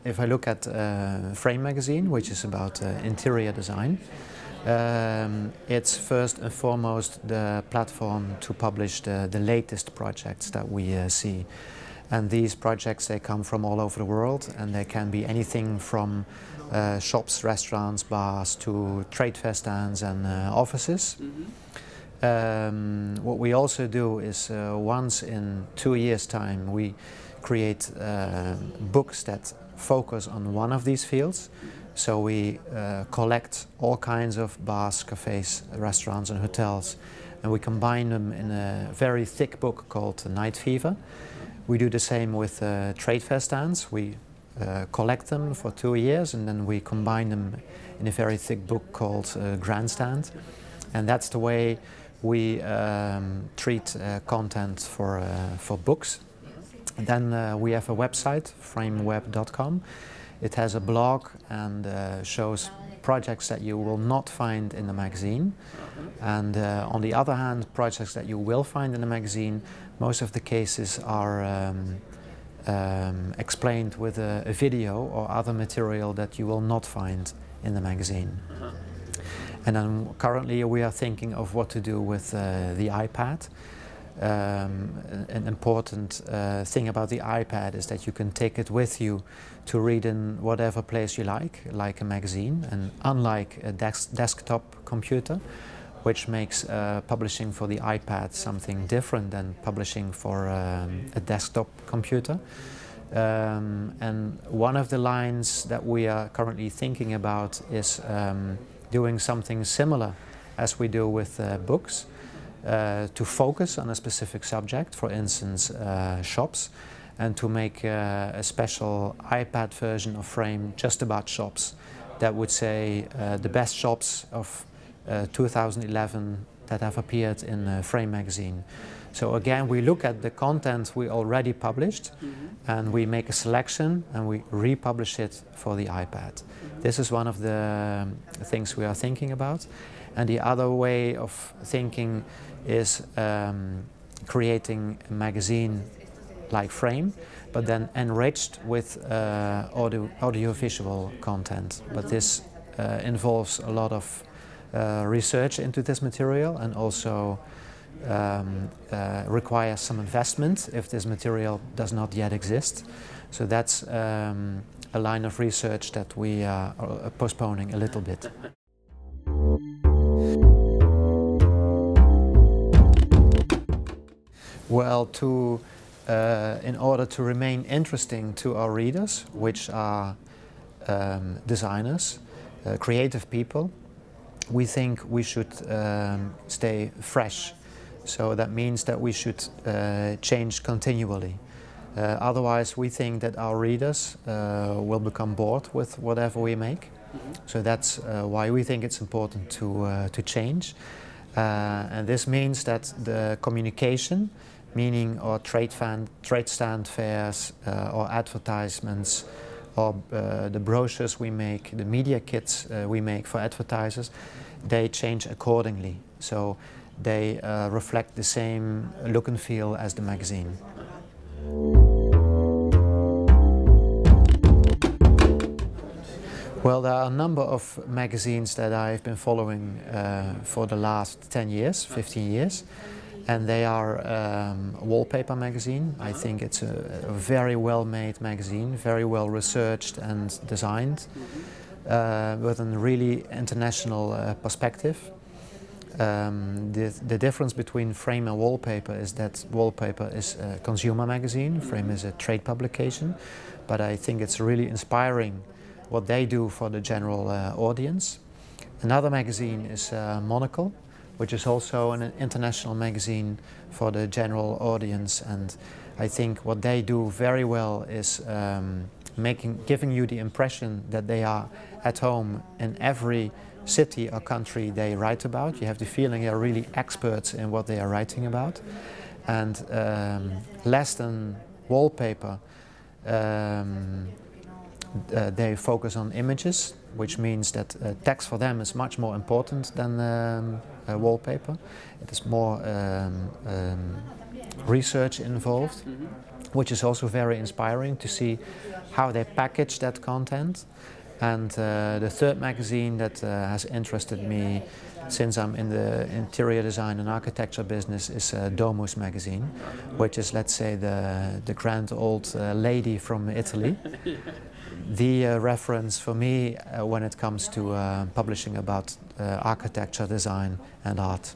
If I look at Frame magazine, which is about interior design, it's first and foremost the platform to publish the latest projects that we see. And these projects, they come from all over the world, and they can be anything from shops, restaurants, bars to trade fair stands and offices. What we also do is once in 2 years' time we create books that focus on one of these fields. So we collect all kinds of bars, cafes, restaurants and hotels, and we combine them in a very thick book called Night Fever. We do the same with trade fair stands. We collect them for 2 years and then we combine them in a very thick book called Grandstand. And that's the way we treat content for books. And then we have a website, frameweb.com. It has a blog and shows projects that you will not find in the magazine. And on the other hand, projects that you will find in the magazine, most of the cases are explained with a video or other material that you will not find in the magazine. And then currently we are thinking of what to do with the iPad. An important thing about the iPad is that you can take it with you to read in whatever place you like a magazine, and unlike a desktop computer, which makes publishing for the iPad something different than publishing for a desktop computer. And one of the lines that we are currently thinking about is doing something similar as we do with books, to focus on a specific subject, for instance shops, and to make a special iPad version of Frame just about shops that would say the best shops of 2011 that have appeared in Frame magazine. So again, we look at the content we already published and we make a selection and we republish it for the iPad. This is one of the things we are thinking about. And the other way of thinking is creating a magazine like Frame, but then enriched with audiovisual content. But this involves a lot of research into this material, and also requires some investment if this material does not yet exist. So that's a line of research that we are postponing a little bit. Well, in order to remain interesting to our readers, which are designers, creative people, we think we should stay fresh. So that means that we should change continually. Otherwise, we think that our readers will become bored with whatever we make. So that's why we think it's important to change. And this means that the communication, meaning our trade stand fairs or advertisements, or the brochures we make, the media kits we make for advertisers, they change accordingly. So they reflect the same look and feel as the magazine. Well, there are a number of magazines that I've been following for the last 10 years, 15 years. And they are Wallpaper magazine. I think it's a very well-made magazine, very well researched and designed, with a really international perspective. The difference between Frame and Wallpaper is that Wallpaper is a consumer magazine, Frame is a trade publication, but I think it's really inspiring what they do for the general audience. Another magazine is Monocle, which is also an international magazine for the general audience, and I think what they do very well is giving you the impression that they are at home in every city or country they write about. You have the feeling they are really experts in what they are writing about. And less than Wallpaper, they focus on images, which means that text for them is much more important than Wallpaper. It is more research involved. which is also very inspiring to see how they package that content. And the third magazine that has interested me since I'm in the interior design and architecture business is Domus magazine, which is, let's say, the grand old lady from Italy. The reference for me when it comes to publishing about architecture, design and art.